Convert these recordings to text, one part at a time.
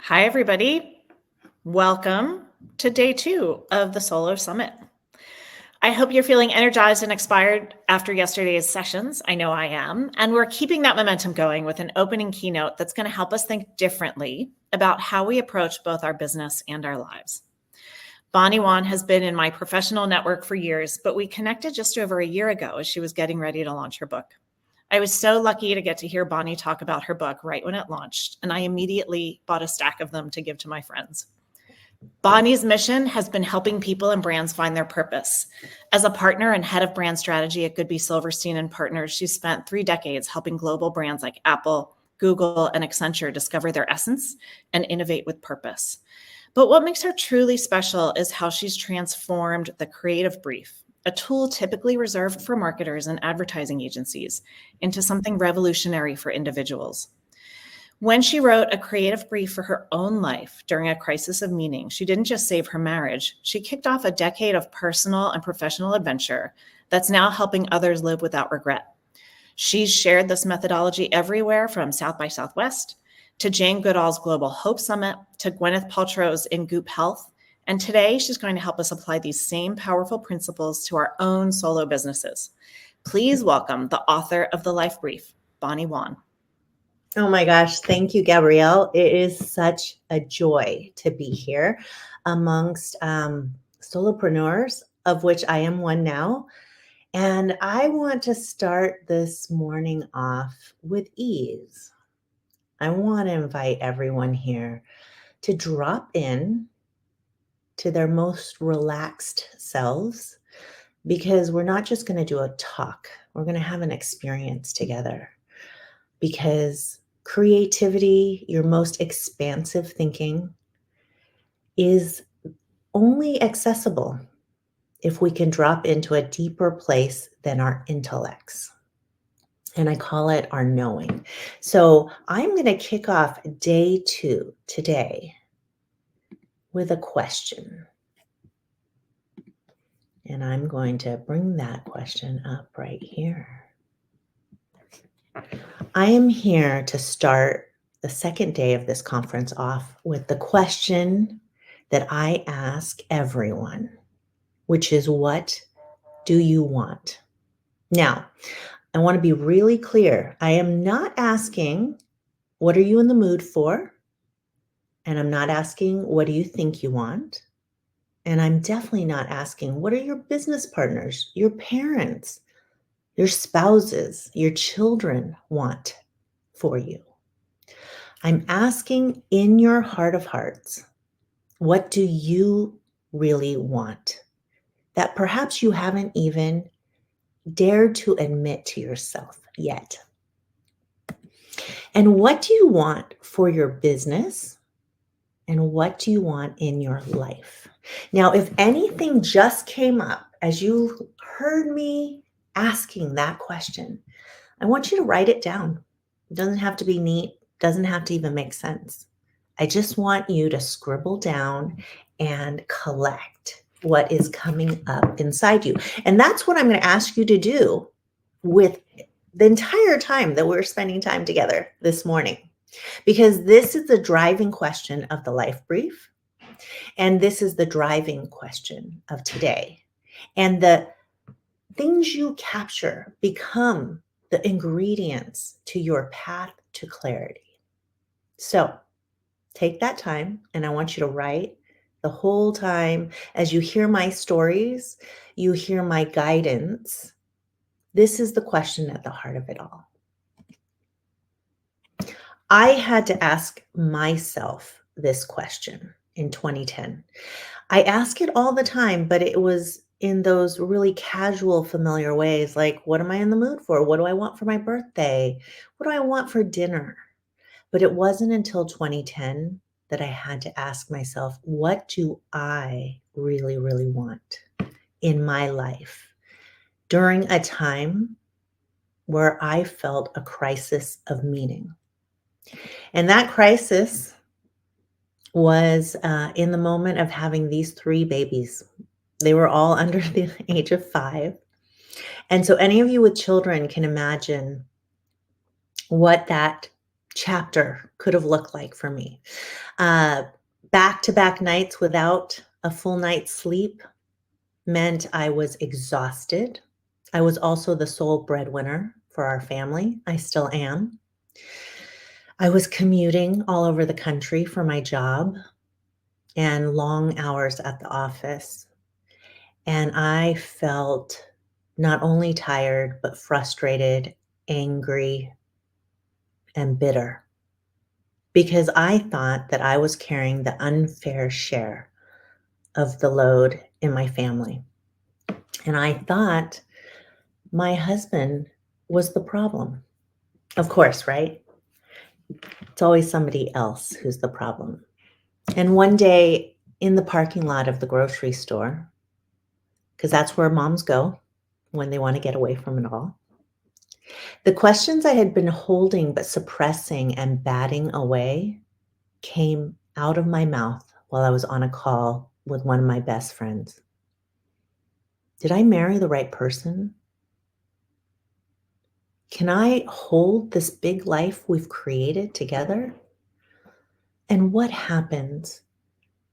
Hi, everybody. Welcome to day 2 of the Solo Summit. I hope you're feeling energized and inspired after yesterday's sessions. I know I am. And we're keeping that momentum going with an opening keynote that's going to help us think differently about how we approach both our business and our lives. Bonnie Wan has been in my professional network for years, but we connected just over a year ago as she was getting ready to launch her book. I was so lucky to get to hear Bonnie talk about her book right when it launched, and I immediately bought a stack of them to give to my friends. Bonnie's mission has been helping people and brands find their purpose. As a partner and head of brand strategy at Goodby Silverstein and Partners, she's spent 3 decades helping global brands like Apple, Google, and Accenture discover their essence and innovate with purpose. But what makes her truly special is how she's transformed the creative brief, a tool typically reserved for marketers and advertising agencies, into something revolutionary for individuals. When she wrote a creative brief for her own life during a crisis of meaning, she didn't just save her marriage, she kicked off a decade of personal and professional adventure that's now helping others live without regret. She's shared this methodology everywhere from South by Southwest to Jane Goodall's Global Hope Summit to Gwyneth Paltrow's in Goop Health. And today she's going to help us apply these same powerful principles to our own solo businesses. Please welcome the author of The Life Brief, Bonnie Wan. Oh my gosh, thank you, Gabrielle. It is such a joy to be here amongst solopreneurs, of which I am one now. And I want to start this morning off with ease. I want to invite everyone here to drop in to their most relaxed selves, because we're not just going to do a talk. We're going to have an experience together. Because creativity, your most expansive thinking, is only accessible if we can drop into a deeper place than our intellects. And I call it our knowing. So I'm going to kick off day 2 today with a question. And I'm going to bring that question up right here. I am here to start the second day of this conference off with the question that I ask everyone, which is, what do you want? Now, I want to be really clear. I am not asking, what are you in the mood for? And I'm not asking, what do you think you want? And I'm definitely not asking, what are your business partners, your parents, your spouses, your children want for you? I'm asking, in your heart of hearts, what do you really want that perhaps you haven't even dared to admit to yourself yet? And what do you want for your business? And what do you want in your life? Now, if anything just came up as you heard me asking that question, I want you to write it down. It doesn't have to be neat, doesn't have to even make sense. I just want you to scribble down and collect what is coming up inside you. And that's what I'm going to ask you to do with the entire time that we're spending time together this morning, because this is the driving question of the life brief. And this is the driving question of today. And the things you capture become the ingredients to your path to clarity. So take that time, and I want you to write the whole time. As you hear my stories, you hear my guidance. This is the question at the heart of it all. I had to ask myself this question in 2010. I ask it all the time, but it was in those really casual, familiar ways, like, what am I in the mood for? What do I want for my birthday? What do I want for dinner? But it wasn't until 2010 that I had to ask myself, what do I really, really want in my life during a time where I felt a crisis of meaning? And that crisis was in the moment of having these 3 babies. They were all under the age of 5. And so any of you with children can imagine what that chapter could have looked like for me. Back-to-back nights without a full night's sleep meant I was exhausted. I was also the sole breadwinner for our family. I still am. I was commuting all over the country for my job and long hours at the office. And I felt not only tired, but frustrated, angry, and bitter because I thought that I was carrying the unfair share of the load in my family. And I thought my husband was the problem. Of course, right? It's always somebody else who's the problem. And one day in the parking lot of the grocery store, because that's where moms go when they want to get away from it all, the questions I had been holding but suppressing and batting away came out of my mouth while I was on a call with one of my best friends. Did I marry the right person? Can I hold this big life we've created together? And what happens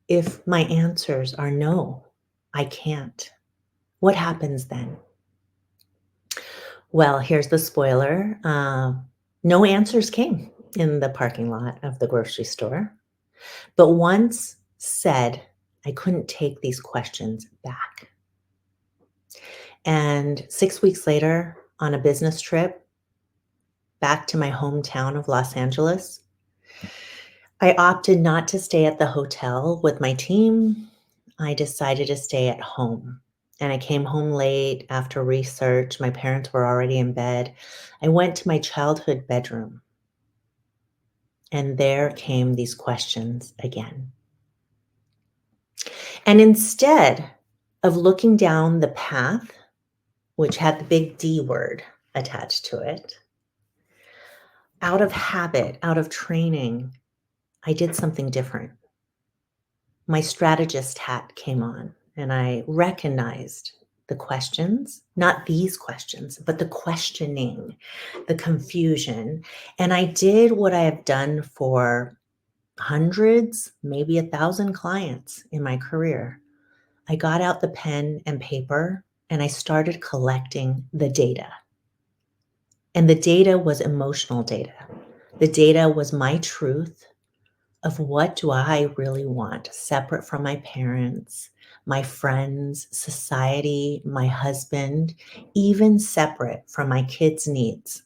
if my answers are no, I can't? What happens then? Well, here's the spoiler. No answers came in the parking lot of the grocery store. But once said, I couldn't take these questions back. And 6 weeks later, on a business trip back to my hometown of Los Angeles, I opted not to stay at the hotel with my team. I decided to stay at home. And I came home late after research. My parents were already in bed. I went to my childhood bedroom. And there came these questions again. And instead of looking down the path, which had the big D word attached to it, out of habit, out of training, I did something different. My strategist hat came on and I recognized the questions, not these questions, but the questioning, the confusion. And I did what I have done for hundreds, maybe 1,000 clients in my career. I got out the pen and paper and I started collecting the data. And the data was emotional data. The data was my truth of what do I really want, separate from my parents, my friends, society, my husband, even separate from my kids' needs.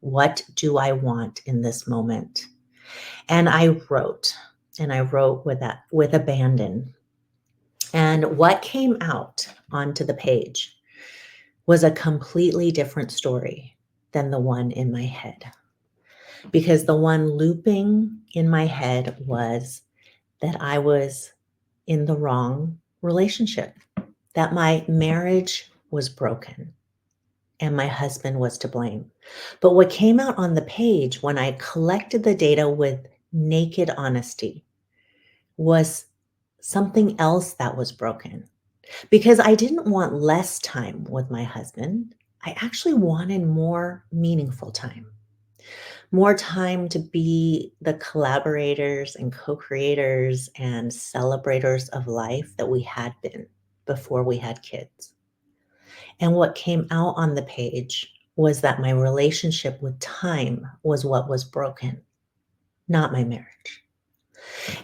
What do I want in this moment? And I wrote with abandon. And what came out onto the page was a completely different story than the one in my head. Because the one looping in my head was that I was in the wrong relationship, that my marriage was broken and my husband was to blame. But what came out on the page when I collected the data with naked honesty was something else that was broken. Because I didn't want less time with my husband. I actually wanted more meaningful time. More time to be the collaborators and co-creators and celebrators of life that we had been before we had kids. And what came out on the page was that my relationship with time was what was broken, not my marriage.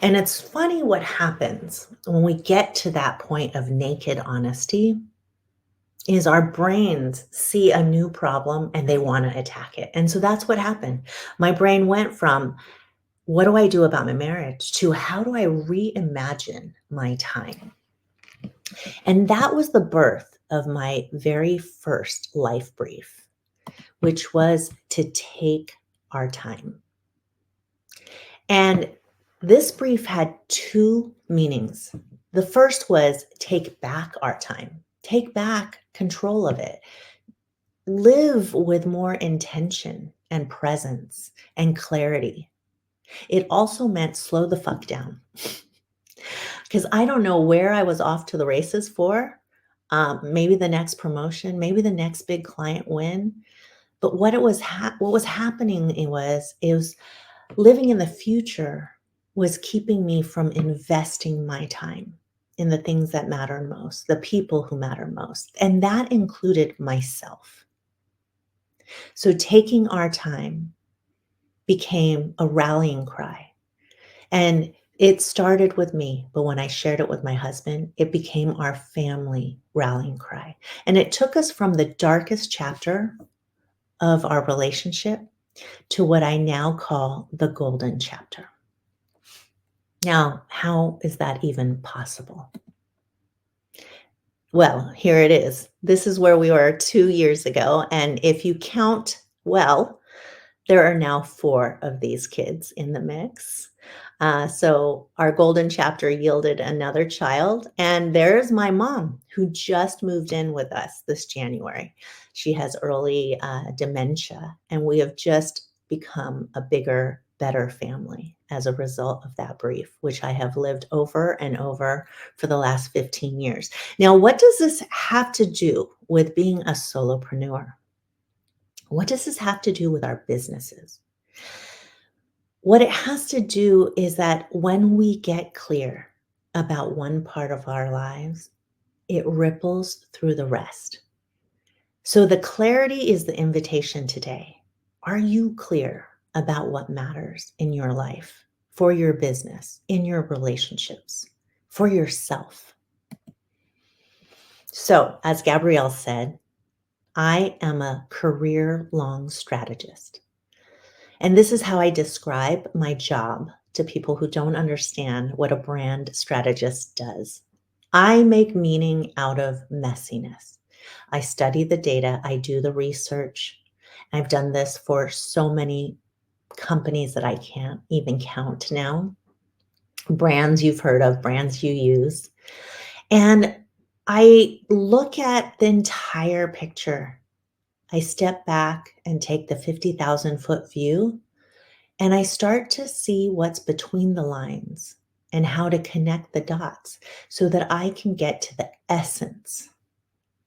And it's funny what happens when we get to that point of naked honesty is our brains see a new problem and they want to attack it. And so that's what happened. My brain went from what do I do about my marriage to how do I reimagine my time? And that was the birth of my very first life brief, which was to take our time. And this brief had two meanings. The first was take back our time, take back control of it, live with more intention and presence and clarity. It also meant slow the fuck down because I don't know where I was off to the races for. Maybe the next promotion, maybe the next big client win. But what was happening is living in the future was keeping me from investing my time in the things that matter most, the people who matter most. And that included myself. So taking our time became a rallying cry. And it started with me, but when I shared it with my husband, it became our family rallying cry. And it took us from the darkest chapter of our relationship to what I now call the golden chapter. Now, how is that even possible? Well, here it is. This is where we were 2 years ago. And if you count well, there are now 4 of these kids in the mix. So our golden chapter yielded another child. And there's my mom, who just moved in with us this January. She has early dementia, and we have just become a bigger, better family as a result of that brief, which I have lived over and over for the last 15 years. Now, what does this have to do with being a solopreneur? What does this have to do with our businesses? What it has to do is that when we get clear about one part of our lives, it ripples through the rest. So the clarity is the invitation today. Are you clear about what matters in your life, for your business, in your relationships, for yourself? So, as Gabrielle said, I am a career-long strategist. And this is how I describe my job to people who don't understand what a brand strategist does. I make meaning out of messiness. I study the data, I do the research. I've done this for so many companies that I can't even count now. Brands you've heard of, brands you use. And I look at the entire picture. I step back and take the 50,000-foot view, and I start to see what's between the lines and how to connect the dots so that I can get to the essence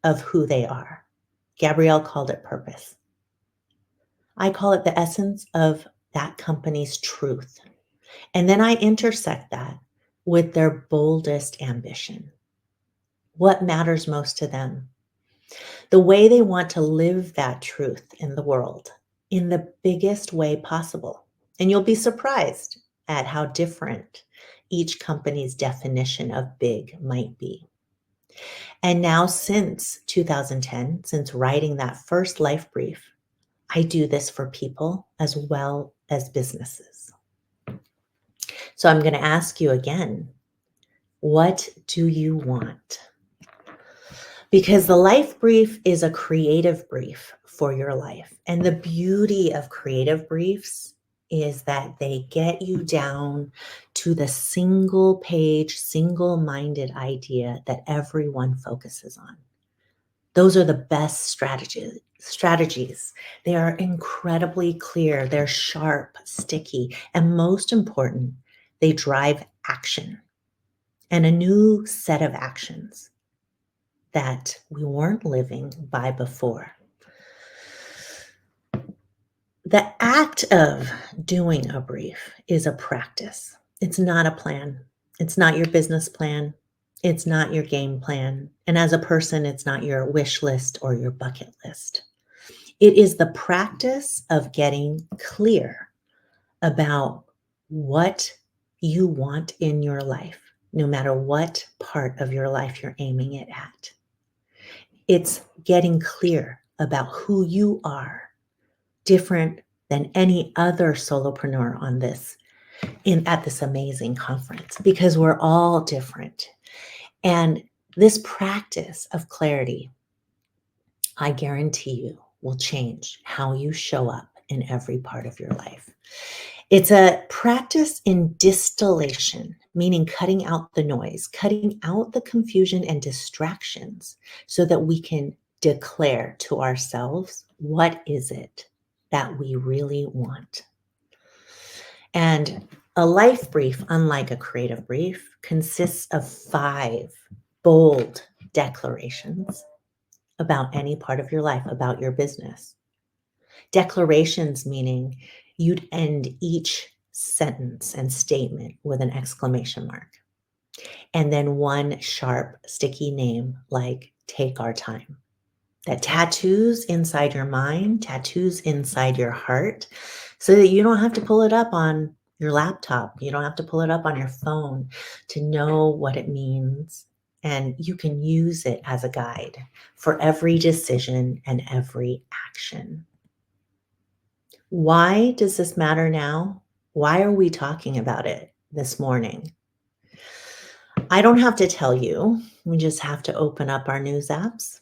of who they are. Gabrielle called it purpose. I call it the essence of that company's truth. And then I intersect that with their boldest ambition. What matters most to them? The way they want to live that truth in the world in the biggest way possible. And you'll be surprised at how different each company's definition of big might be. And now since 2010, since writing that first life brief, I do this for people as well as businesses. So I'm going to ask you again, what do you want? Because the life brief is a creative brief for your life. And the beauty of creative briefs is that they get you down to the single page, single-minded idea that everyone focuses on. Those are the best strategies. They are incredibly clear. They're sharp, sticky, and most important, they drive action and a new set of actions that we weren't living by before. The act of doing a brief is a practice. It's not a plan. It's not your business plan. It's not your game plan. And as a person, it's not your wish list or your bucket list. It is the practice of getting clear about what you want in your life, no matter what part of your life you're aiming it at. It's getting clear about who you are, different than any other solopreneur on this at this amazing conference, because we're all different. And this practice of clarity, I guarantee you, will change how you show up in every part of your life. It's a practice in distillation, meaning cutting out the noise, cutting out the confusion and distractions so that we can declare to ourselves, what is it that we really want? And a life brief, unlike a creative brief, consists of 5 bold declarations about any part of your life, about your business. Declarations, meaning you'd end each sentence and statement with an exclamation mark. And then one sharp, sticky name like take our time. That tattoos inside your mind, tattoos inside your heart, so that you don't have to pull it up on your laptop. You don't have to pull it up on your phone to know what it means. And you can use it as a guide for every decision and every action. Why does this matter now? Why are we talking about it this morning? I don't have to tell you. We just have to open up our news apps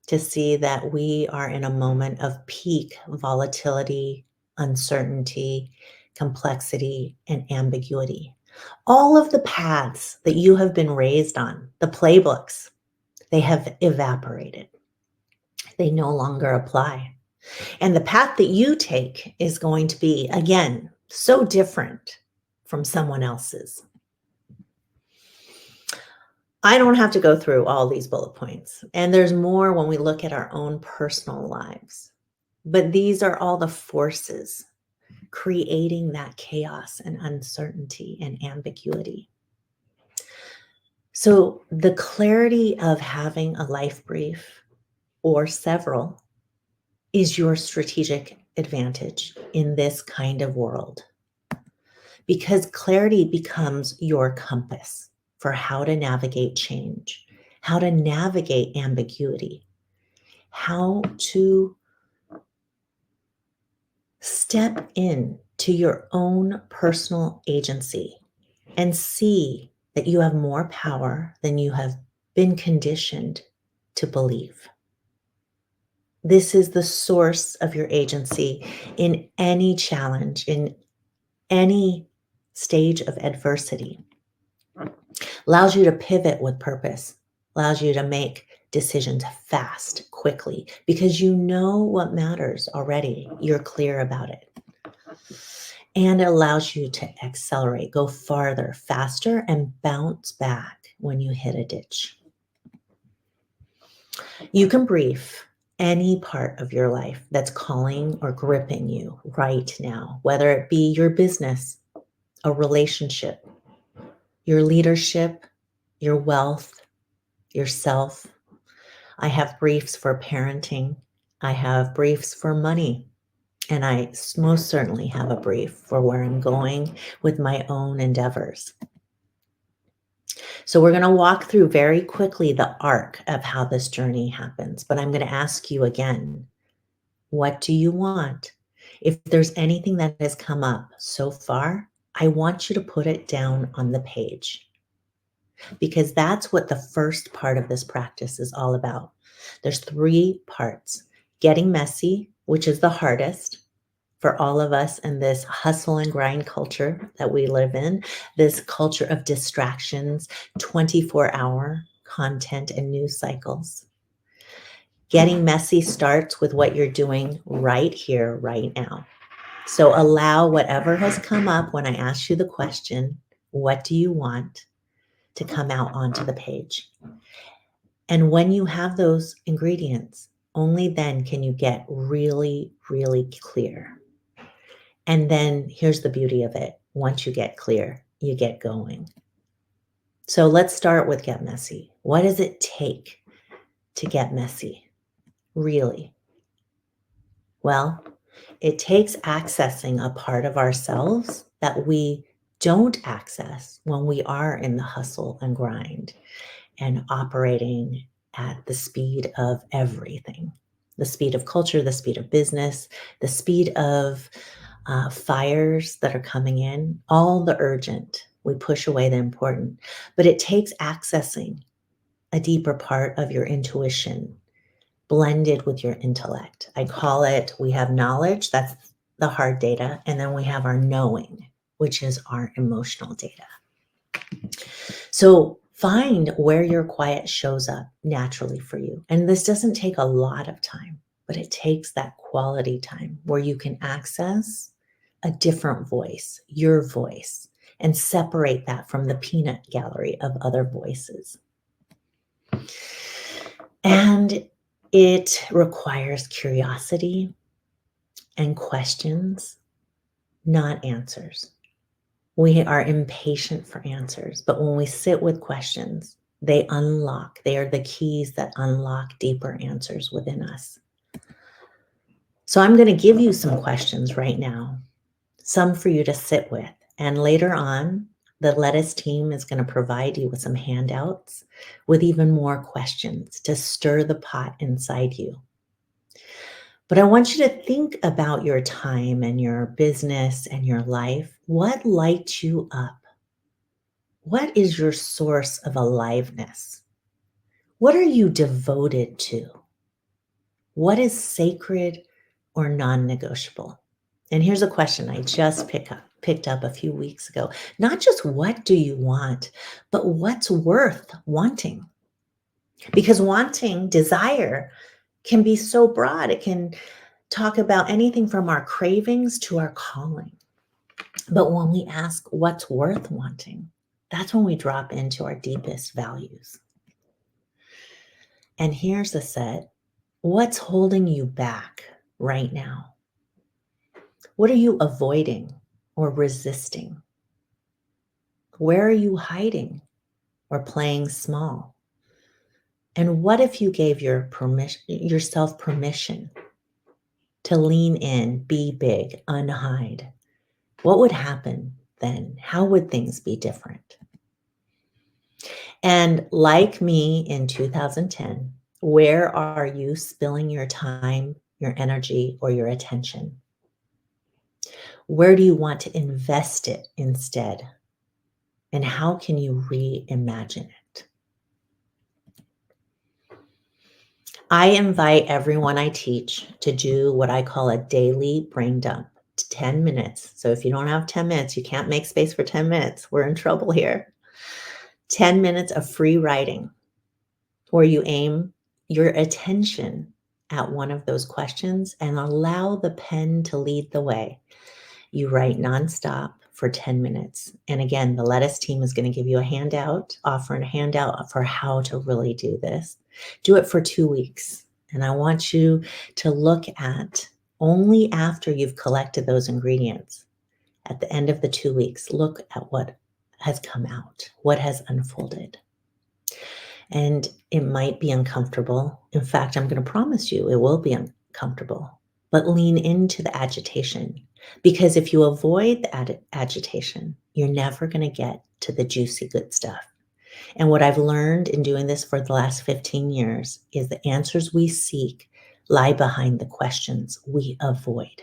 to see that we are in a moment of peak volatility, uncertainty, complexity, and ambiguity. All of the paths that you have been raised on, the playbooks, they have evaporated. They no longer apply. And the path that you take is going to be, again, so different from someone else's. I don't have to go through all these bullet points. And there's more when we look at our own personal lives. But these are all the forces creating that chaos and uncertainty and ambiguity. So the clarity of having a life brief or several is your strategic advantage in this kind of world, because clarity becomes your compass for how to navigate change, how to navigate ambiguity, how to step in to your own personal agency and see that you have more power than you have been conditioned to believe. This is the source of your agency in any challenge, in any stage of adversity. Allows you to pivot with purpose, allows you to make decisions fast, quickly, because you know what matters already. You're clear about it. And it allows you to accelerate, go farther, faster, and bounce back when you hit a ditch. You can brief any part of your life that's calling or gripping you right now, whether it be your business, a relationship, your leadership, your wealth, yourself. I have briefs for parenting. I have briefs for money. And I most certainly have a brief for where I'm going with my own endeavors. So we're going to walk through very quickly the arc of how this journey happens. But I'm going to ask you again, what do you want? If there's anything that has come up so far, I want you to put it down on the page, because that's what the first part of this practice is all about. There's 3 parts: getting messy, which is the hardest for all of us in this hustle and grind culture that we live in, this culture of distractions, 24-hour content and news cycles. Getting messy starts with what you're doing right here, right now. So allow whatever has come up when I ask you the question, what do you want, to come out onto the page. And when you have those ingredients, only then can you get really, really clear. And then here's the beauty of it. Once you get clear, you get going. So let's start with get messy. What does it take to get messy? Really? Well, it takes accessing a part of ourselves that we don't access when we are in the hustle and grind and operating at the speed of everything, the speed of culture, the speed of business, the speed of fires that are coming in, all the urgent. We push away the important, but it takes accessing a deeper part of your intuition blended with your intellect. I call it, we have knowledge, that's the hard data, and then we have our knowing, which is our emotional data. So find where your quiet shows up naturally for you. And this doesn't take a lot of time, but it takes that quality time where you can access a different voice, your voice, and separate that from the peanut gallery of other voices. And it requires curiosity. and questions, not answers. We are impatient for answers, but when we sit with questions, they unlock. They are the keys that unlock deeper answers within us. So I'm going to give you some questions right now, some for you to sit with. And later on, the Lettuce team is going to provide you with some handouts with even more questions to stir the pot inside you. But I want you to think about your time and your business and your life. What lights you up? What is your source of aliveness? What are you devoted to? What is sacred or non-negotiable? And here's a question I just picked up a few weeks ago. Not just what do you want, but what's worth wanting? Because wanting, desire, can be so broad. It can talk about anything from our cravings to our calling. But when we ask what's worth wanting, that's when we drop into our deepest values. And here's a set. What's holding you back right now? What are you avoiding or resisting? Where are you hiding or playing small? And what if you gave yourself permission to lean in, be big, unhide? What would happen then? How would things be different? And like me in 2010, where are you spilling your time, your energy, or your attention? Where do you want to invest it instead? And how can you reimagine it? I invite everyone I teach to do what I call a daily brain dump, 10 minutes. So if you don't have 10 minutes, you can't make space for 10 minutes. We're in trouble here. 10 minutes of free writing, where you aim your attention at one of those questions and allow the pen to lead the way. You write nonstop for 10 minutes. And again, the Lettuce team is going to give you a handout, offering a handout for how to really do this. Do it for 2 weeks. And I want you to look at, only after you've collected those ingredients, at the end of the 2 weeks, look at what has come out, what has unfolded. And it might be uncomfortable. In fact, I'm going to promise you it will be uncomfortable, but lean into the agitation. Because if you avoid the agitation, you're never going to get to the juicy good stuff. And what I've learned in doing this for the last 15 years is the answers we seek lie behind the questions we avoid.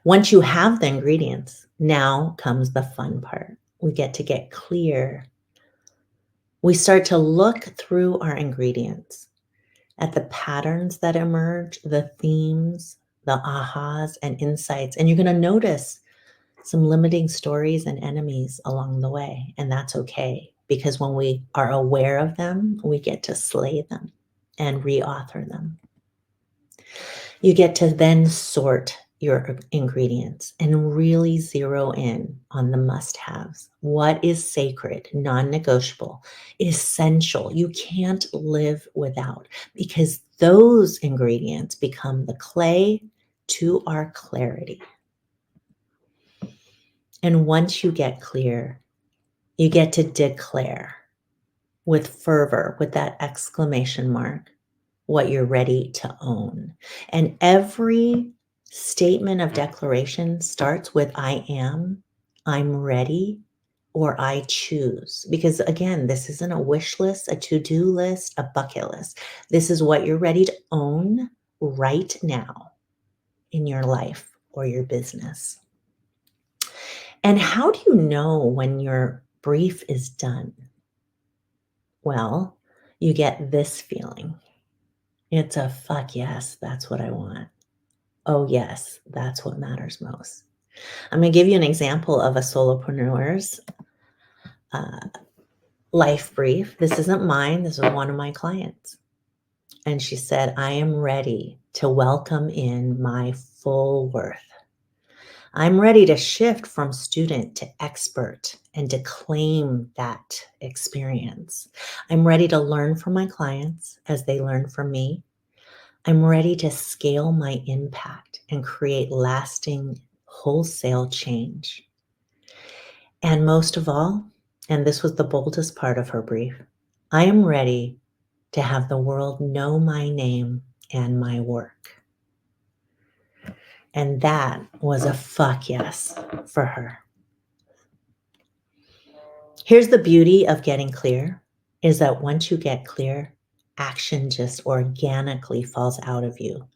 Once you have the ingredients, now comes the fun part. We get clear. We start to look through our ingredients at the patterns that emerge, the themes, the ahas and insights. And you're going to notice some limiting stories and enemies along the way. And that's okay, because when we are aware of them, we get to slay them and reauthor them. You get to then sort your ingredients and really zero in on the must-haves. What is sacred, non-negotiable, essential, you can't live without, because those ingredients become the clay to our clarity. And once you get clear, you get to declare with fervor, with that exclamation mark, what you're ready to own. And every statement of declaration starts with I am, I'm ready, or I choose. Because again, this isn't a wish list, a to-do list, a bucket list. This is what you're ready to own right now in your life or your business. And how do you know when your brief is done? Well, you get this feeling. It's a fuck yes, that's what I want. Oh yes, that's what matters most. I'm going to give you an example of a solopreneur's life brief. This isn't mine. This is one of my clients. And she said, I am ready to welcome in my full worth. I'm ready to shift from student to expert and to claim that experience. I'm ready to learn from my clients as they learn from me. I'm ready to scale my impact and create lasting wholesale change. And most of all, and this was the boldest part of her brief, I am ready to have the world know my name and my work. And that was a fuck yes for her. Here's the beauty of getting clear, is that once you get clear, action just organically falls out of you.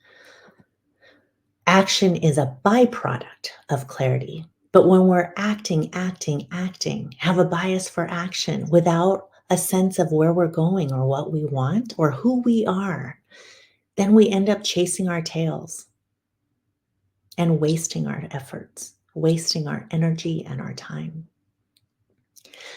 Action is a byproduct of clarity. But when we're acting, have a bias for action without a sense of where we're going or what we want or who we are, then we end up chasing our tails and wasting our efforts, wasting our energy and our time.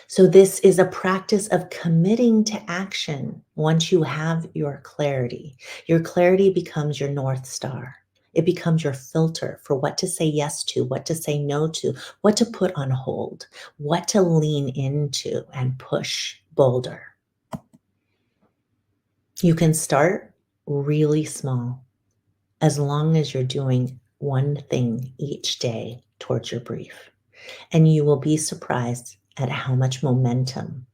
So this is a practice of committing to action once you have your clarity. Your clarity becomes your North Star. It becomes your filter for what to say yes to, what to say no to, what to put on hold, what to lean into and push bolder. You can start really small as long as you're doing one thing each day towards your brief. And you will be surprised at how much momentum,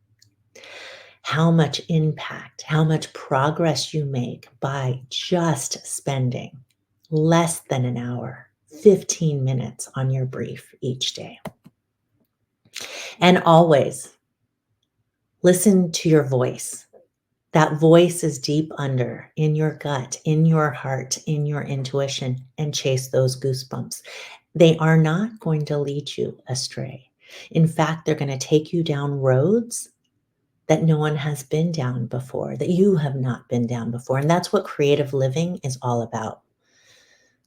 how much impact, how much progress you make by just spending less than an hour, 15 minutes on your brief each day. And always listen to your voice. That voice is deep under, in your gut, in your heart, in your intuition, and chase those goosebumps. They are not going to lead you astray. In fact, they're going to take you down roads that no one has been down before, that you have not been down before. And that's what creative living is all about.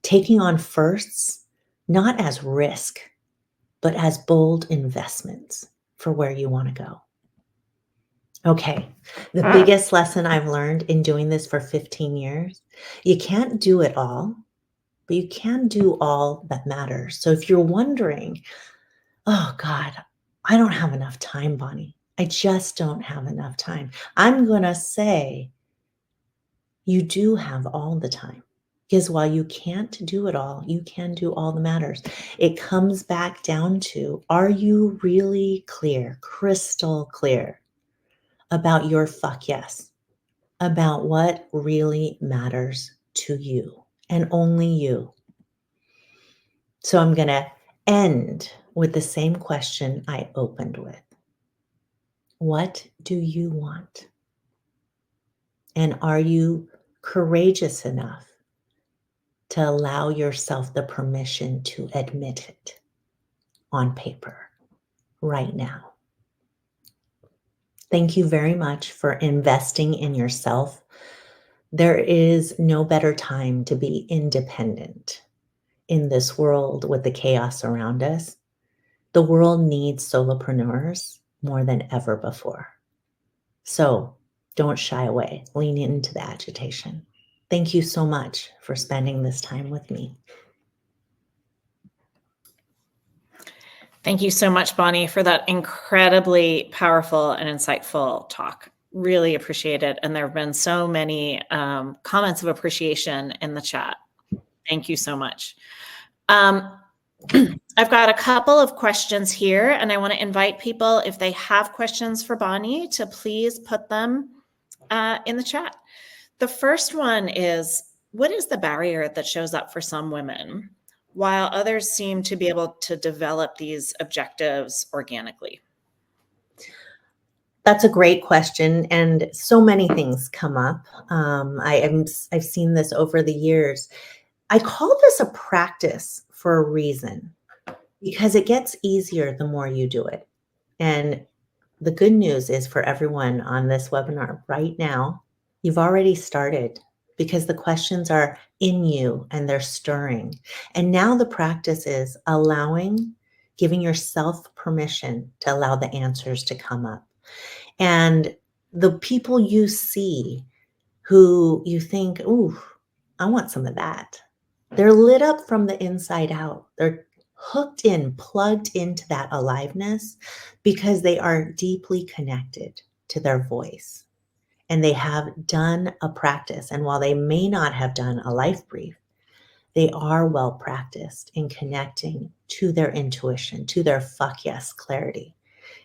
Taking on firsts, not as risk, but as bold investments for where you want to go. Okay, the biggest lesson I've learned in doing this for 15 years, you can't do it all, but you can do all that matters. So if you're wondering, oh God, I don't have enough time, Bonnie. I just don't have enough time. I'm going to say you do have all the time. Because while you can't do it all, you can do all that matters. It comes back down to, are you really clear, crystal clear about your fuck yes, about what really matters to you and only you? So I'm going to end with the same question I opened with. What do you want? And are you courageous enough to allow yourself the permission to admit it on paper right now? Thank you very much for investing in yourself. There is no better time to be independent in this world with the chaos around us. The world needs solopreneurs more than ever before. So don't shy away. Lean into the agitation. Thank you so much for spending this time with me. Thank you so much, Bonnie, for that incredibly powerful and insightful talk. Really appreciate it. And there have been so many comments of appreciation in the chat. Thank you so much. I've got a couple of questions here, and I want to invite people, if they have questions for Bonnie, to please put them in the chat. The first one is, what is the barrier that shows up for some women while others seem to be able to develop these objectives organically? That's a great question, and so many things come up. I've seen this over the years. I call this a practice for a reason, because it gets easier the more you do it. And the good news is, for everyone on this webinar right now, you've already started, because the questions are in you and they're stirring. And now the practice is giving yourself permission to allow the answers to come up. And the people you see who you think, ooh, I want some of that, they're lit up from the inside out. They're hooked in, plugged into that aliveness, because they are deeply connected to their voice. and they have done a practice. And while they may not have done a life brief, they are well practiced in connecting to their intuition, to their fuck yes clarity.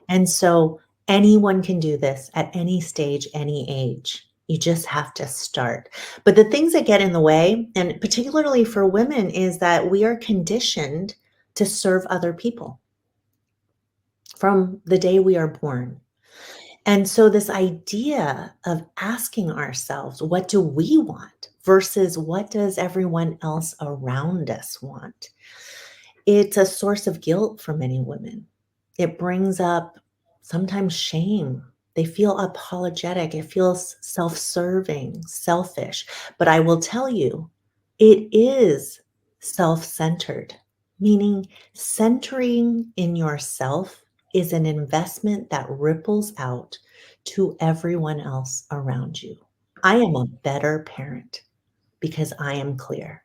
And so anyone can do this at any stage, any age. You just have to start. But the things that get in the way, and particularly for women, is that we are conditioned to serve other people from the day we are born. And so this idea of asking ourselves, what do we want versus what does everyone else around us want? It's a source of guilt for many women. It brings up sometimes shame. They feel apologetic. It feels self-serving, selfish. But I will tell you, it is self-centered, meaning centering in yourself is an investment that ripples out to everyone else around you. I am a better parent because I am clear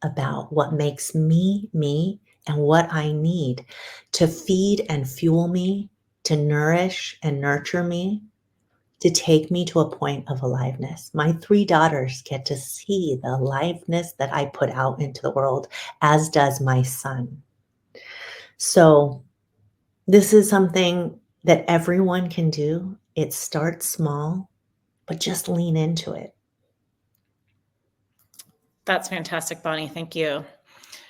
about what makes me me and what I need to feed and fuel me, to nourish and nurture me, to take me to a point of aliveness. My 3 daughters get to see the aliveness that I put out into the world, as does my son. So this is something that everyone can do. It starts small, but just lean into it. That's fantastic, Bonnie. Thank you.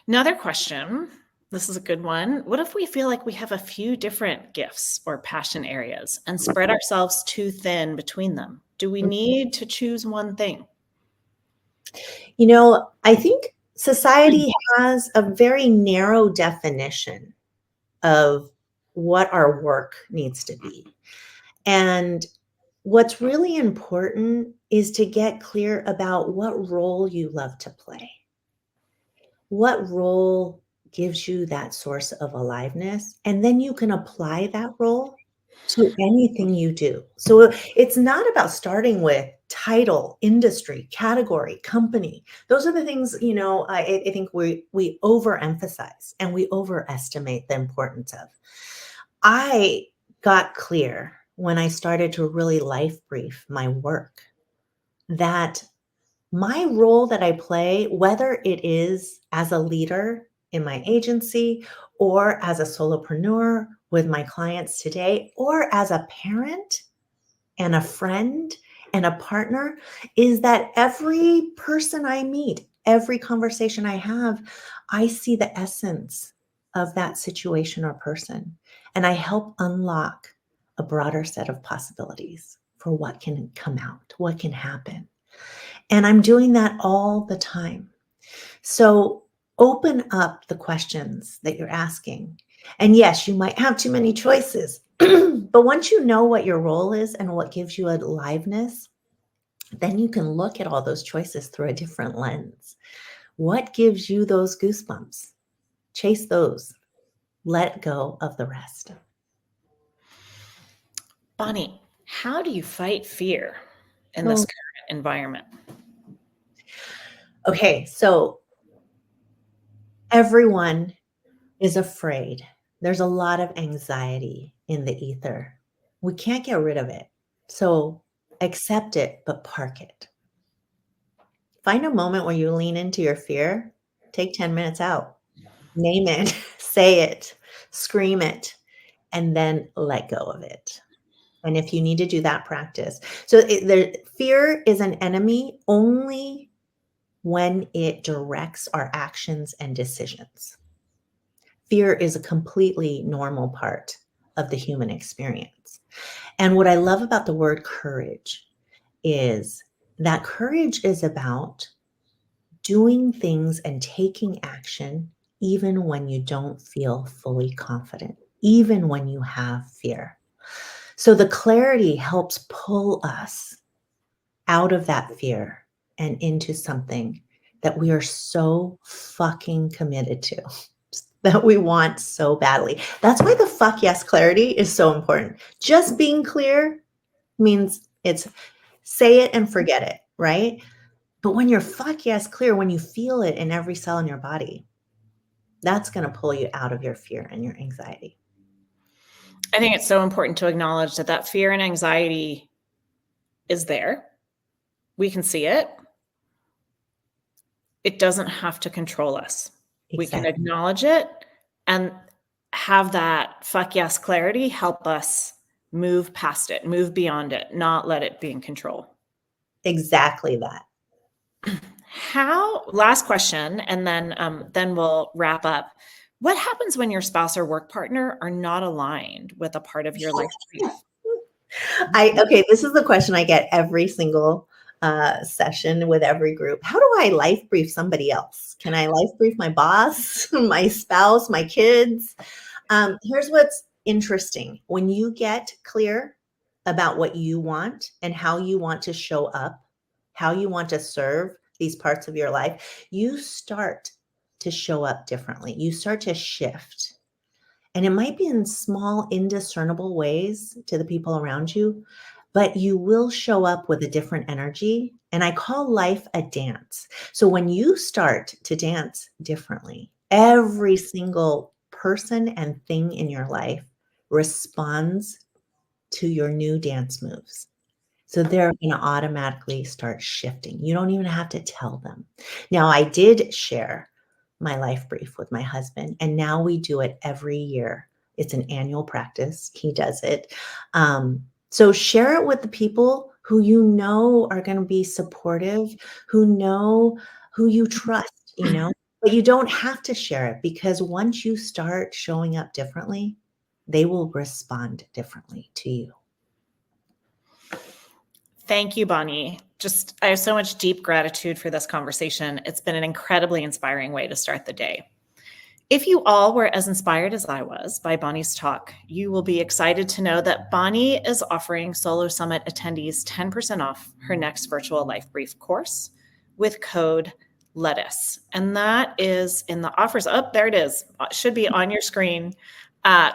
Another question. This is a good one. What if we feel like we have a few different gifts or passion areas and spread ourselves too thin between them? Do we need to choose one thing? You know, I think society has a very narrow definition of what our work needs to be. And what's really important is to get clear about what role you love to play. What role gives you that source of aliveness? And then you can apply that role to anything you do. So it's not about starting with title, industry, category, company. Those are the things, I think we overemphasize and we overestimate the importance of. I got clear when I started to really life brief my work that my role that I play, whether it is as a leader in my agency or as a solopreneur with my clients today, or as a parent and a friend and a partner, is that every person I meet, every conversation I have, I see the essence of that situation or person. And I help unlock a broader set of possibilities for what can come out, what can happen. And I'm doing that all the time. So open up the questions that you're asking. And yes, you might have too many choices, but once you know what your role is and what gives you aliveness, then you can look at all those choices through a different lens. What gives you those goosebumps? Chase those. Let go of the rest. Bonnie, how do you fight fear in this current environment? Okay, so everyone is afraid. There's a lot of anxiety in the ether. We can't get rid of it. So accept it, but park it. Find a moment where you lean into your fear. Take 10 minutes out. Name it, say it, scream it, and then let go of it. And if you need to do that, practice. So fear is an enemy only when it directs our actions and decisions. Fear is a completely normal part of the human experience. And what I love about the word courage is that courage is about doing things and taking action even when you don't feel fully confident, even when you have fear. So the clarity helps pull us out of that fear and into something that we are so fucking committed to, that we want so badly. That's why the fuck yes clarity is so important. Just being clear means it's say it and forget it, right? But when you're fuck yes clear, when you feel it in every cell in your body, that's going to pull you out of your fear and your anxiety. I think it's so important to acknowledge that fear and anxiety is there. We can see it. It doesn't have to control us. We can Exactly. acknowledge it and have that fuck yes clarity help us move past it, move beyond it, not let it be in control. Exactly that. Last question, and then we'll wrap up. What happens when your spouse or work partner are not aligned with a part of your life brief? Okay, this is the question I get every single session with every group. How do I life brief somebody else? Can I life brief my boss, my spouse, my kids? Here's what's interesting. When you get clear about what you want and how you want to show up, how you want to serve these parts of your life, you start to show up differently. You start to shift. And it might be in small, indiscernible ways to the people around you, but you will show up with a different energy. And I call life a dance. So when you start to dance differently, every single person and thing in your life responds to your new dance moves. So they're going to automatically start shifting. You don't even have to tell them. Now, I did share my life brief with my husband, and now we do it every year. It's an annual practice. He does it. So share it with the people who you know are going to be supportive, who know who you trust, but you don't have to share it, because once you start showing up differently, they will respond differently to you. Thank you, Bonnie. I have so much deep gratitude for this conversation. It's been an incredibly inspiring way to start the day. If you all were as inspired as I was by Bonnie's talk, you will be excited to know that Bonnie is offering Solo Summit attendees 10% off her next virtual life brief course with code LETTUCE. And that is in the offers. Oh, there it is. It should be on your screen.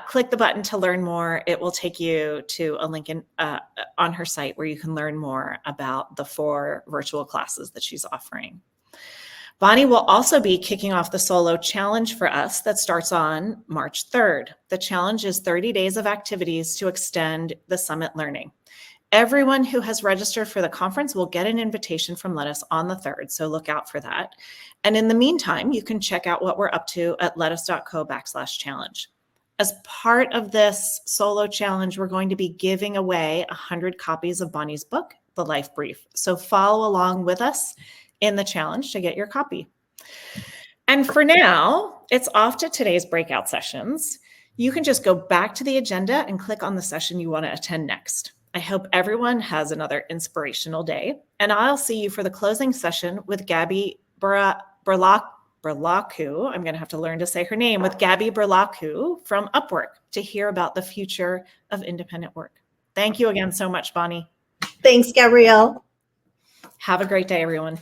Click the button to learn more. It will take you to a link on her site where you can learn more about the 4 virtual classes that she's offering. Bonnie will also be kicking off the Solo Challenge for us that starts on March 3rd. The challenge is 30 days of activities to extend the summit learning. Everyone who has registered for the conference will get an invitation from Lettuce on the 3rd, so look out for that. And in the meantime, you can check out what we're up to at lettuce.co/challenge. As part of this Solo Challenge, we're going to be giving away 100 copies of Bonnie's book, The Life Brief. So follow along with us in the challenge to get your copy. And for now, it's off to today's breakout sessions. You can just go back to the agenda and click on the session you want to attend next. I hope everyone has another inspirational day, and I'll see you for the closing session with Gabby Berlaku. I'm going to have to learn to say her name, with Gabby Berlaku from Upwork, to hear about the future of independent work. Thank you again so much, Bonnie. Thanks, Gabrielle. Have a great day, everyone.